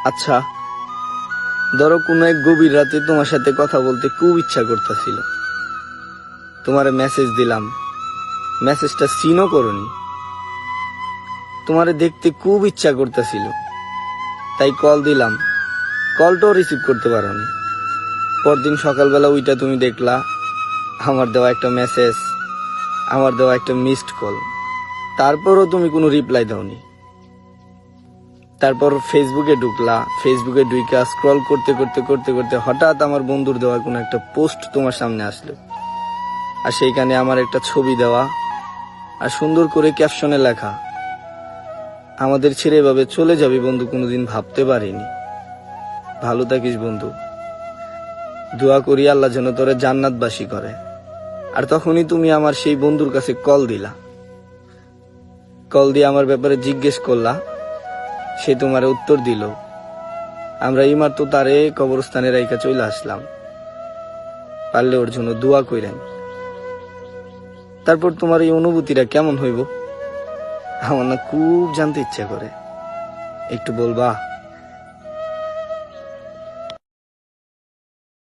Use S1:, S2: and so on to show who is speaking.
S1: আচ্ছা, ধরো কোনো এক গভীর রাতে তোমার সাথে কথা বলতে খুব ইচ্ছা করতেছিল, তোমারে মেসেজ দিলাম, মেসেজটা সিনও করনি, তোমারে দেখতে খুব ইচ্ছা করতেছিল, তাই কল দিলাম, কলটাও রিসিভ করতে পারোনি। পরদিন সকালবেলা ওইটা তুমি দেখলা, আমার দেওয়া একটা মেসেজ, আমার দেওয়া একটা মিসড কল, তারপরও তুমি কোনো রিপ্লাই দাওনি। তারপর ফেসবুকে ঢুকলা, ফেসবুকে ঢুইকা স্ক্রল করতে করতে করতে করতে হঠাৎ আমার বন্ধুর দেওয়া কোনো একটা পোস্ট তোমার সামনে আসলো, আর সেইখানে আমার একটা ছবি দেওয়া, আর সুন্দর করে ক্যাপশনে লেখা, আমাদের ছেড়ে এভাবে চলে যাবি বন্ধু কোনোদিন ভাবতে পারিনি। ভালো থাকিস বন্ধু, দোয়া করি আল্লাহ যেন তোরে জান্নাতবাসী করে। আর তখনই তুমি আমার সেই বন্ধুর কাছে কল দিলা, কল দিয়ে আমার ব্যাপারে জিজ্ঞেস করলা, সে তোমার উত্তর দিল। আমরা এইমাত্র তারে কবরস্থানে রাইখা চলে আসলাম, পারলে ওর জন্য দোয়া কইরেন। তারপর তোমার এই অনুভূতিটা কেমন হইব আমার না খুব জানতে ইচ্ছা করে, একটু বলবা?